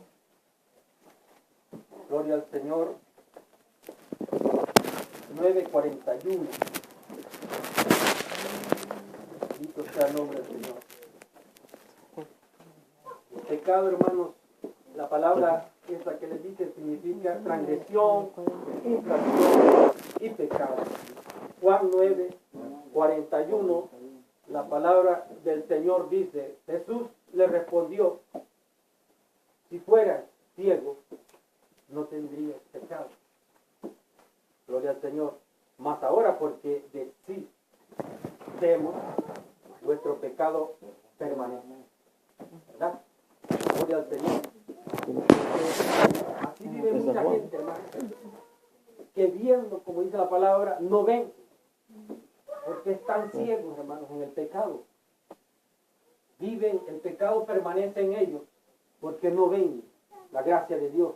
gloria al Señor, 9:41. Bendito sea el nombre del Señor. El pecado, hermanos, la palabra esa que les dije significa transgresión, infracción y pecado. Juan 9:41, la palabra del Señor dice, Jesús le respondió, si fueras ciego, no tendrías pecado. Gloria al Señor. Mas ahora, porque de sí vemos, vuestro pecado permanece. ¿Verdad? Gloria al Señor. Así vive mucha gente, hermano, que viendo, como dice la palabra, no ven, porque están ciegos, hermanos, en el pecado. Viven, el pecado permanece en ellos, porque no ven la gracia de Dios.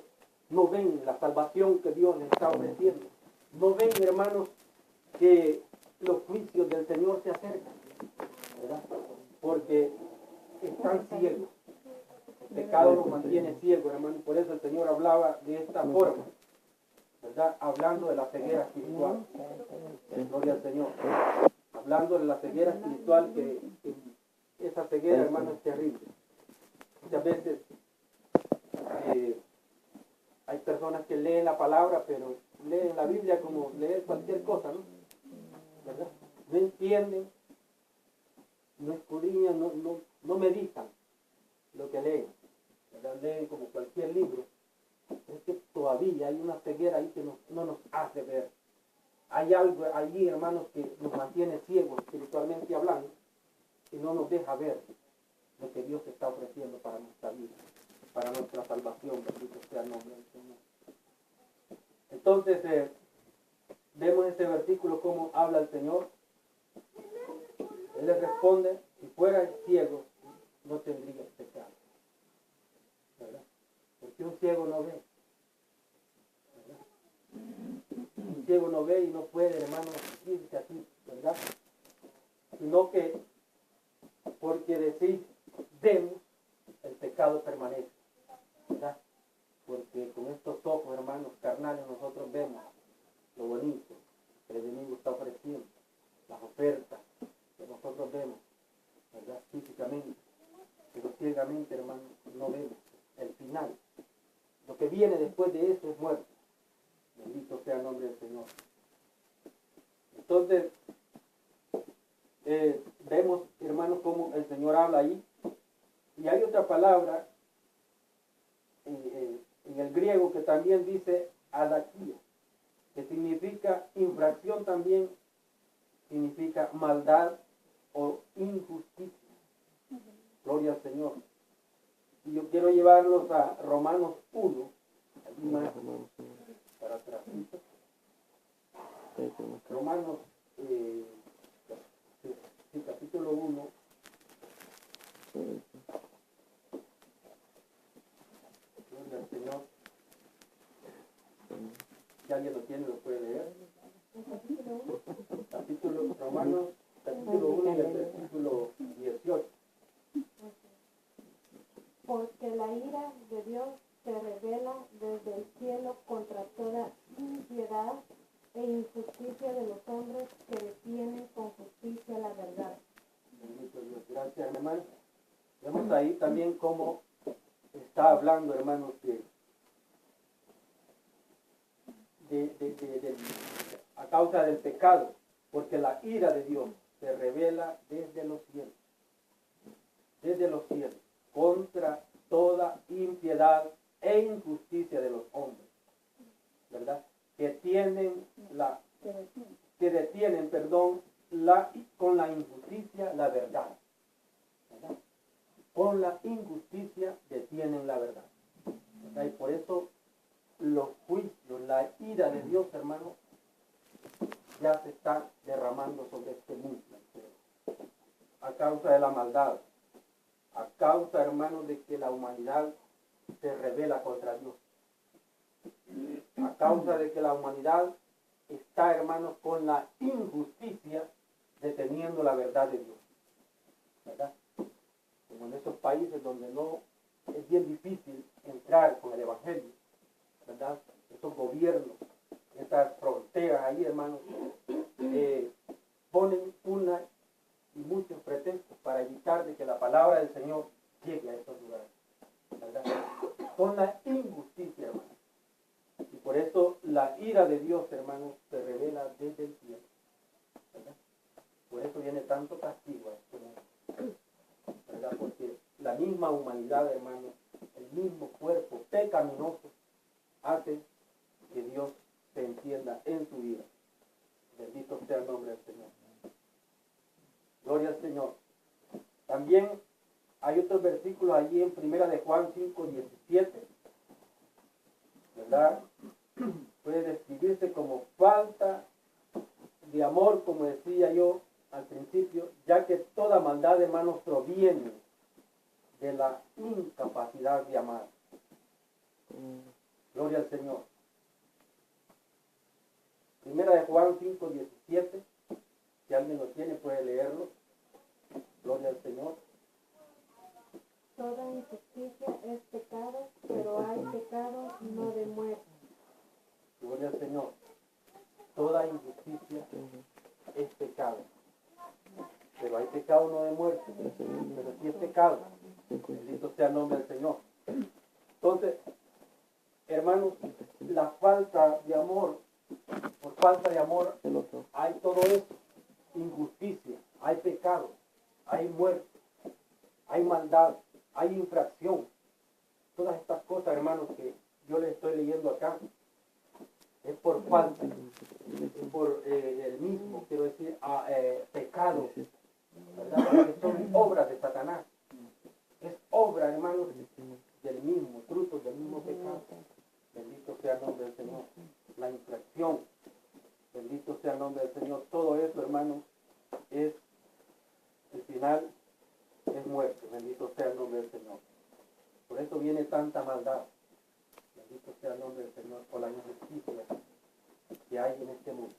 no ven la salvación que Dios les está ofreciendo. No ven, hermanos, que los juicios del Señor se acercan, ¿verdad? Porque están ciegos. El pecado los mantiene ciegos, hermanos. Por eso el Señor hablaba de esta forma, ¿verdad? Hablando de la ceguera espiritual. Gloria al Señor. Hablando de la ceguera espiritual, que esa ceguera, hermano, es terrible. Muchas veces hay personas que leen la palabra, pero leen la Biblia como leer cualquier cosa, ¿no? ¿Verdad? No entienden, no escudriñan, no meditan lo que leen, ¿verdad? Leen como cualquier libro. Es que todavía hay una ceguera ahí que no nos hace ver. Hay algo allí, hermanos, que nos mantiene ciegos espiritualmente hablando y no nos deja ver lo que Dios está ofreciendo para nuestra vida, para nuestra salvación. Bendito sea el nombre del Señor. Entonces, vemos este versículo cómo habla el Señor. Él le responde: si fuera ciego, no tendría pecado, ¿verdad? Porque un ciego no ve, ¿verdad? Un ciego no ve y no puede, hermano, irse así, ¿verdad? Sino que porque decís vemos, el pecado permanece, ¿verdad? Porque con estos ojos, hermanos, carnales, nosotros vemos lo bonito que el enemigo está ofreciendo, las ofertas que nosotros vemos, ¿verdad? Físicamente, pero ciegamente, hermanos, no vemos el final. Lo que viene después de eso es muerte. Bendito sea el nombre del Señor. Entonces, vemos, hermanos, cómo el Señor habla ahí. Y hay otra palabra en el griego que también dice adakia, que significa infracción, también significa maldad o injusticia. Gloria al Señor. Y yo quiero llevarlos a Romanos 1, más para atrás. Romanos, capítulo 1. Gloria al Señor. Si alguien lo tiene, lo puede leer. Capítulo Romanos, capítulo 1 y el versículo 18. Porque la ira de Dios se revela desde el cielo contra toda impiedad e injusticia de los hombres que detienen con justicia la verdad. Bendito Dios. Gracias, hermano. Vemos ahí también cómo está hablando, hermanos, a causa del pecado, porque la ira de Dios se revela desde los cielos, contra toda impiedad e injusticia de los hombres, ¿verdad? Que detienen, con la injusticia la verdad, ¿verdad? Con la injusticia detienen la verdad, ¿verdad? Y por eso los juicios, la ira de Dios, hermanos, ya se está derramando sobre este mundo entero, a causa de la maldad, a causa, hermanos, de que la humanidad se rebela contra Dios, a causa de que la humanidad está, hermanos, con la injusticia deteniendo la verdad de Dios, ¿verdad? Como en esos países donde no es bien difícil entrar con el Evangelio, ¿verdad? Esos gobiernos, esas fronteras ahí, hermanos, ponen una y muchos pretextos para evitar de que la palabra del Señor llegue a esos lugares, ¿verdad? Con la injusticia, hermanos. Y por eso la ira de Dios, hermanos, se revela desde el cielo, ¿verdad? Por eso viene tanto castigo a este mundo, ¿verdad? Porque la misma humanidad, hermanos, el mismo cuerpo pecaminoso hace que Dios se encienda en su ira. Bendito sea el nombre del Señor. Gloria al Señor. También hay otros versículos allí en 1 de Juan 5:17, ¿verdad? Puede describirse como falta de amor, como decía yo al principio, ya que toda maldad, hermanos, proviene de la incapacidad de amar. Gloria Gloria al Señor. Primera de Juan 5:17. Si alguien lo tiene, puede leerlo. Gloria al Señor. Toda injusticia es pecado, pero hay pecado no de muerte. Gloria al Señor. Toda injusticia es pecado. Pero hay pecado no de muerte. Pero sí es pecado. Bendito sea el nombre del Señor. Entonces, hermanos, la falta de amor, por falta de amor, hay todo esto. Injusticia, hay pecado, hay muerte, hay maldad, hay infracción. Todas estas cosas, hermanos, que yo les estoy leyendo acá, es por falta, es por el mismo, quiero decir, pecado, ¿verdad? Porque son obras de Satanás. Es obra, hermanos, del mismo, fruto del mismo pecado. Bendito sea el nombre del Señor. La infracción, bendito sea el nombre del Señor. Todo eso, hermanos, es, el final es muerte. Bendito sea el nombre del Señor. Por eso viene tanta maldad. Bendito sea el nombre del Señor, por la injusticia que hay en este mundo.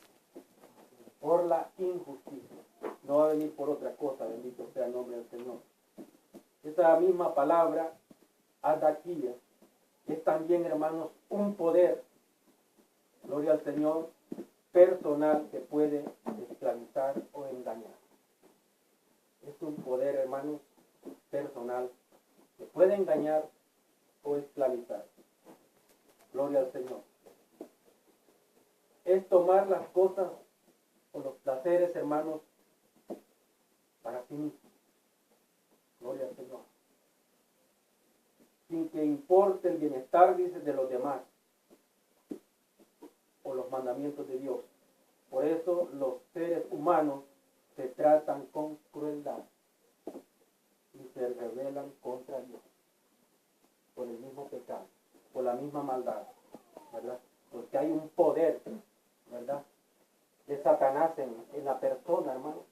Por la injusticia. No va a venir por otra cosa. Bendito sea el nombre del Señor. Esa misma palabra, adaquía, es también, hermanos, un poder, gloria al Señor, personal que puede esclavizar o engañar. Es un poder, hermanos, personal que puede engañar o esclavizar. Gloria al Señor. Es tomar las cosas o los placeres, hermanos, para sí mismo. Gloria al Señor. Sin que importe el bienestar, dice, de los demás o los mandamientos de Dios. Por eso los seres humanos se tratan con crueldad y se rebelan contra Dios por el mismo pecado, por la misma maldad, ¿verdad? Porque hay un poder, ¿verdad?, de Satanás en la persona, hermano.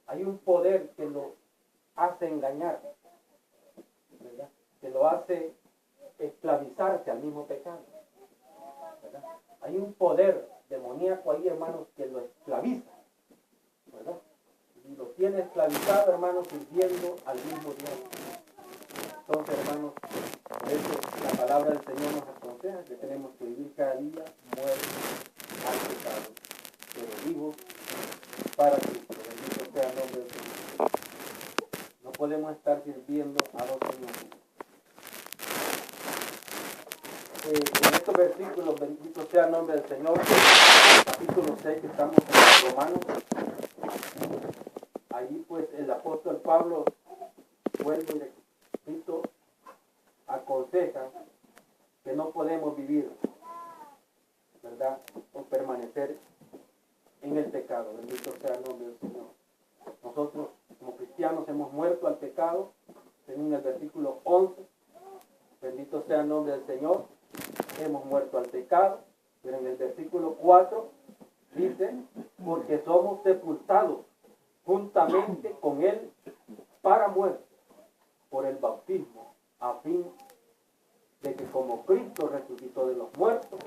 Hay un poder que lo hace engañar, ¿verdad?, que lo hace esclavizarse al mismo pecado, ¿verdad? Hay un poder demoníaco ahí, hermanos, que lo esclaviza, ¿verdad? Y lo tiene esclavizado, hermanos, sirviendo al mismo Dios. Entonces, hermanos, por eso la palabra del Señor nos aconseja que tenemos que vivir cada día muertos al pecado, pero vivos para Cristo. Bendito sea el nombre del Señor. No podemos estar sirviendo a dos señores. En estos versículos, bendito sea el nombre del Señor, capítulo 6, que estamos en Romanos, ahí pues el apóstol Pablo, vuelvo y repito, aconseja que no podemos vivir, ¿verdad?, o permanecer en el pecado. Bendito sea el nombre del Señor. Nosotros como cristianos hemos muerto al pecado, según el versículo 11, bendito sea el nombre del Señor. Hemos muerto al pecado, pero en el versículo 4 dice, porque somos sepultados juntamente con Él para muerte por el bautismo, a fin de que como Cristo resucitó de los muertos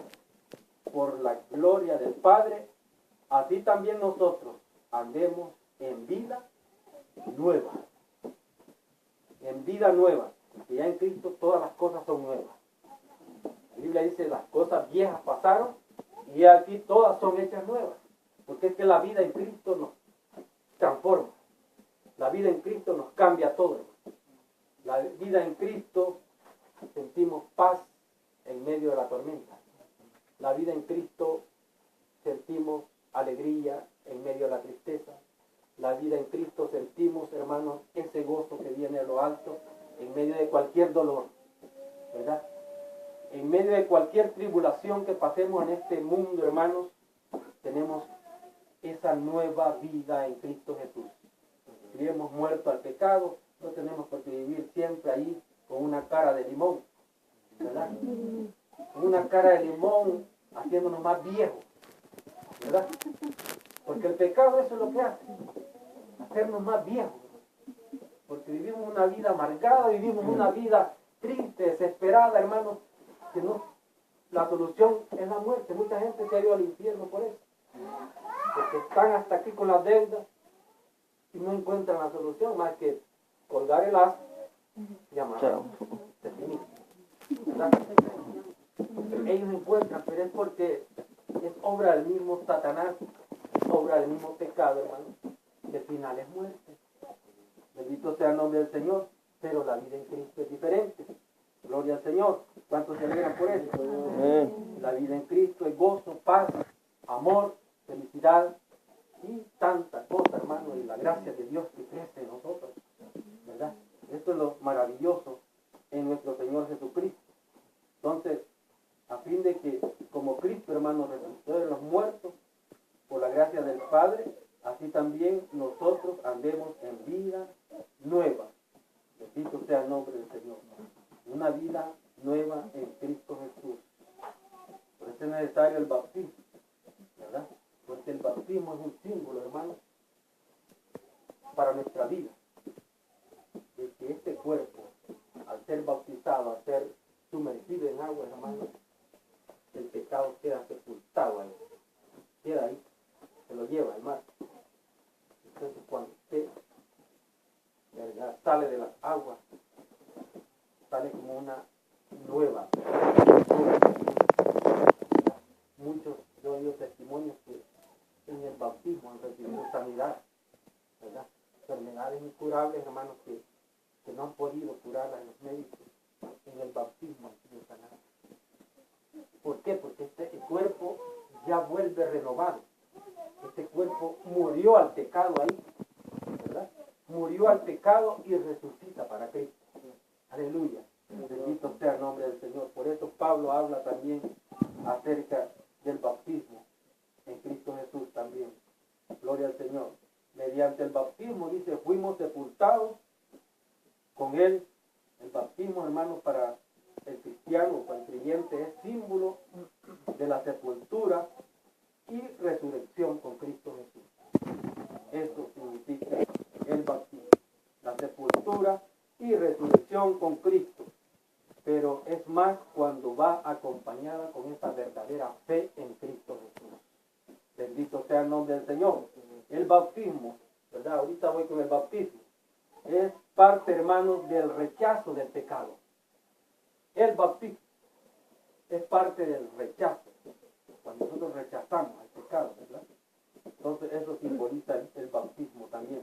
por la gloria del Padre, así también nosotros andemos en vida nueva. En vida nueva, porque ya en Cristo todas las cosas son nuevas. La Biblia dice, las cosas viejas pasaron y aquí todas son hechas nuevas. Porque es que la vida en Cristo nos transforma. La vida en Cristo nos cambia todo. La vida en Cristo sentimos paz en medio de la tormenta. La vida en Cristo sentimos alegría en medio de la tristeza. La vida en Cristo sentimos, hermanos, ese gozo que viene a lo alto en medio de cualquier dolor, ¿verdad? En medio de cualquier tribulación que pasemos en este mundo, hermanos, tenemos esa nueva vida en Cristo Jesús. Si hemos muerto al pecado, no tenemos por qué vivir siempre ahí con una cara de limón, ¿verdad? Con una cara de limón haciéndonos más viejos, ¿verdad? Porque el pecado eso es lo que hace, hacernos más viejos. Porque vivimos una vida amargada, vivimos una vida triste, desesperada, hermanos, que no la solución es la muerte. Mucha gente se ha ido al infierno por eso. Porque están hasta aquí con las deudas y no encuentran la solución más que colgar el lazo y amar. Chao. ¿Verdad? Ellos encuentran, pero es porque es obra del mismo Satanás, obra del mismo pecado, hermano. Que el final es muerte. Bendito sea el nombre del Señor, pero la vida en Cristo es diferente. Gloria al Señor. ¿Cuántos se alegran por eso? Amén. La vida en Cristo es gozo, paz, amor, felicidad y tanta cosa, hermano, y la gracia de Dios que crece en nosotros, ¿verdad? Esto es lo maravilloso en nuestro Señor Jesucristo. Entonces, a fin de que, como Cristo, hermano, resucitó de los muertos, por la gracia del Padre, así también nosotros andemos en vida nueva. Bendito sea el nombre del Señor. Una vida nueva en Cristo Jesús. Por eso es necesario el bautismo, ¿verdad? Porque el bautismo es un símbolo, hermano, para nuestra vida. De que este cuerpo, al ser bautizado, al ser sumergido en agua, hermano, el pecado queda sepultado ahí. Queda ahí. Se lo lleva al mar. Entonces cuando usted, ¿verdad?, sale de las aguas, sale como una nueva. Muchos yo he oído testimonios que en el bautismo han recibido sanidad, ¿verdad? Enfermedades incurables, hermanos, que no han podido curarlas los médicos. En el bautismo han sido sanadas. ¿Por qué? Porque este cuerpo ya vuelve renovado. Este cuerpo murió al pecado ahí, ¿verdad? Murió al pecado y resucita para Cristo. Aleluya. Bendito sea el nombre del Señor. Por eso Pablo habla también acerca del bautismo en Cristo Jesús también. Gloria al Señor. Mediante el bautismo, dice, fuimos sepultados con Él. El bautismo, hermanos, para el cristiano, para el creyente, es símbolo de la sepultura y resurrección con Cristo Jesús. Eso significa el bautismo. La sepultura y resurrección con Cristo. Pero es más cuando va acompañada con esa verdadera fe en Cristo Jesús. Bendito sea el nombre del Señor. El bautismo, ¿verdad? Ahorita voy con el bautismo. Es parte, hermanos, del rechazo del pecado. El bautismo es parte del rechazo. Cuando nosotros rechazamos el pecado, ¿verdad? Entonces eso simboliza el bautismo también.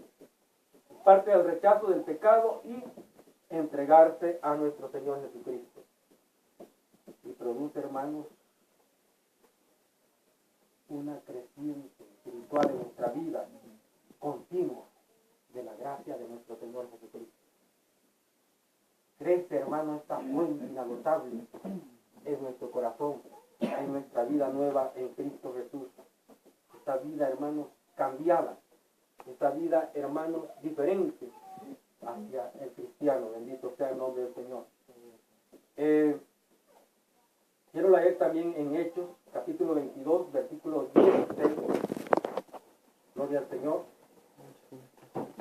Es parte del rechazo del pecado y entregarse a nuestro Señor Jesucristo. Y produce, hermanos, una creciente espiritual en nuestra vida continua de la gracia de nuestro Señor Jesucristo. Crece, hermano, esta fuente inagotable en nuestro corazón, en nuestra vida nueva en Cristo Jesús. Esta vida, hermanos, cambiada. Esta vida, hermanos, diferente hacia el cristiano. Bendito sea el nombre del Señor. Quiero leer también en Hechos, capítulo 22, versículos 16. Gloria al Señor.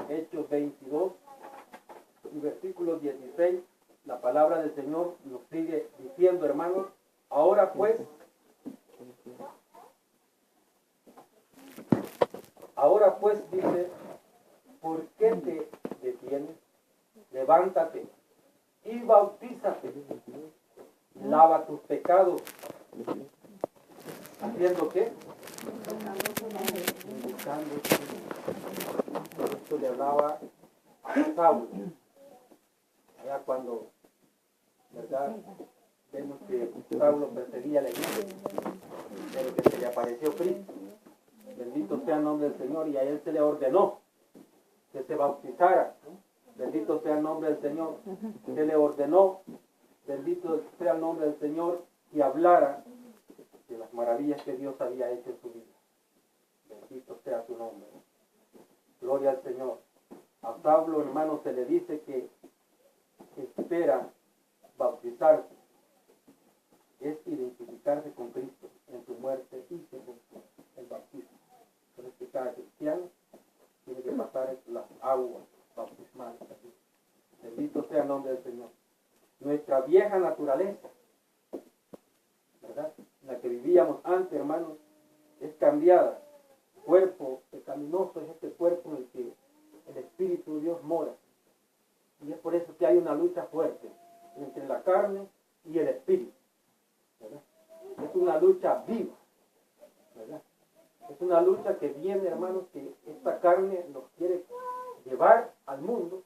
Hechos 22 y versículo 16. La palabra del Señor nos sigue diciendo, hermanos, ahora pues, dice, ¿por qué te detienes? Levántate y bautízate. Lava tus pecados. ¿Haciendo qué? Buscando. Esto le hablaba a Saulo. Allá cuando, ¿verdad? Vemos que Saulo perseguía a la iglesia, pero que se le apareció Cristo. Bendito sea el nombre del Señor, y a él se le ordenó que se bautizara. Bendito sea el nombre del Señor. Se le ordenó, bendito sea el nombre del Señor, y hablara de las maravillas que Dios había hecho en su vida. Bendito sea su nombre. Gloria al Señor. A Pablo, hermano, se le dice que espera bautizarse. Es identificarse con Cristo en su muerte y sepultura, el bautismo. Por eso que cada cristiano tiene que pasar las aguas bautismales. Bendito sea el nombre del Señor. Nuestra vieja naturaleza, ¿verdad? vivíamos antes, hermanos, es cambiada. Cuerpo pecaminoso es este cuerpo en el que el Espíritu de Dios mora. Y es por eso que hay una lucha fuerte entre la carne y el Espíritu, ¿verdad? Es una lucha viva, ¿verdad? Es una lucha que viene, hermanos, que esta carne nos quiere llevar al mundo,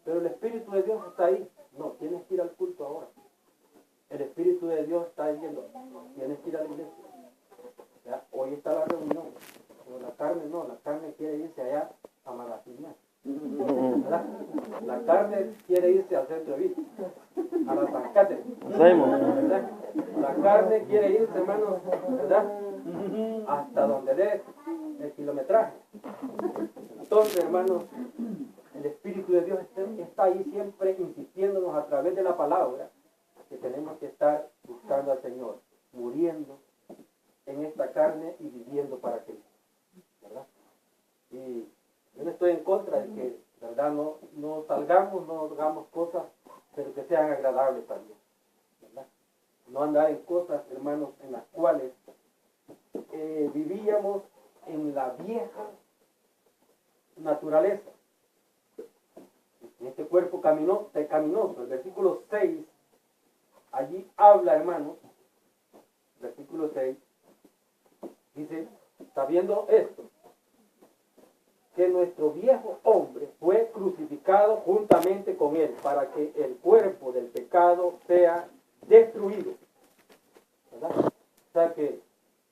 pero el Espíritu de Dios está ahí. No, tienes que ir al culto ahora. El Espíritu de Dios está diciendo, tienes que ir a la iglesia. ¿Ya? Hoy está la reunión, pero la carne no, la carne quiere irse allá a magasinar. ¿Verdad? La carne quiere irse al centro de vida, a la zancate. ¿Verdad? La carne quiere irse, hermanos, ¿verdad? Hasta donde dé el kilometraje. Entonces, hermanos, el Espíritu de Dios está ahí siempre insistiéndonos a través de la palabra que tenemos que estar buscando al Señor, muriendo en esta carne y viviendo para Cristo, ¿verdad? Y yo no estoy en contra de que, ¿verdad? No salgamos, no hagamos cosas, pero que sean agradables también, ¿verdad? No andar en cosas, hermanos, en las cuales vivíamos en la vieja naturaleza. En este cuerpo pecaminoso. El versículo 6, allí habla, hermanos, versículo 6, dice, sabiendo esto, que nuestro viejo hombre fue crucificado juntamente con él, para que el cuerpo del pecado sea destruido. ¿Verdad? O sea que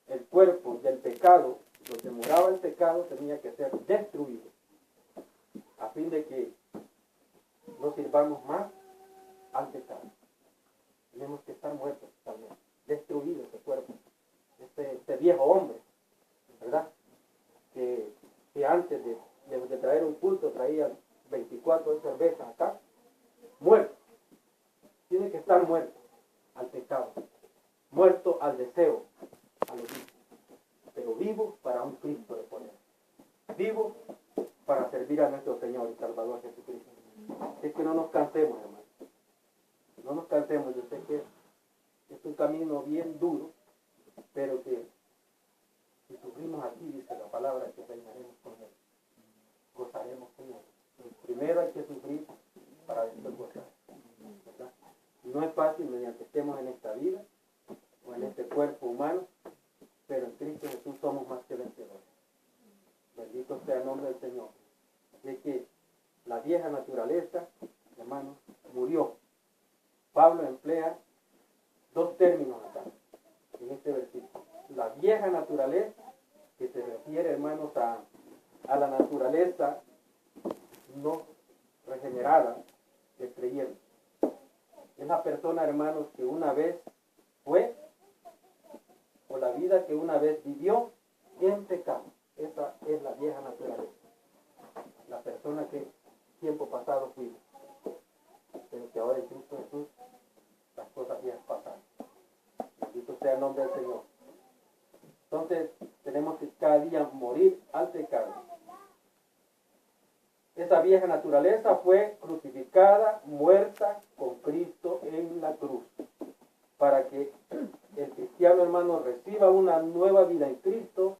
el cuerpo del pecado, donde moraba el pecado, tenía que ser destruido, a fin de que no sirvamos más al pecado. Tenemos que estar muertos también, destruido ese cuerpo, este viejo hombre, ¿verdad? Que antes de traer un culto traían 24 de cerveza acá, muerto. Tiene que estar muerto al pecado, muerto al deseo, a lo vivo, pero vivo para un Cristo de poder, vivo para servir a nuestro Señor y Salvador Jesucristo. Es que no nos cansemos, hermanos, no nos cansemos. Yo sé que es un camino bien duro, pero que si sufrimos aquí, dice la palabra, que reinaremos con él, gozaremos con él. Pero primero hay que sufrir para después gozar, ¿verdad? No es fácil mediante estemos en esta vida o en este cuerpo humano, pero en Cristo Jesús somos más que vencedores. Bendito sea el nombre del Señor. Así que la vieja naturaleza, hermanos, murió. Pablo emplea dos términos acá, en este versículo. La vieja naturaleza, que se refiere, hermanos, a la naturaleza no regenerada del creyente. Es la persona, hermanos, que una vez fue, o la vida que una vez vivió en pecado. Esa es la vieja naturaleza. La persona que tiempo pasado fuimos, pero que ahora en Cristo Jesús las cosas viejas pasaron. Bendito sea el nombre del Señor. Entonces tenemos que cada día morir al pecado. Esa vieja naturaleza fue crucificada, muerta con Cristo en la cruz, para que el cristiano, hermano, reciba una nueva vida en Cristo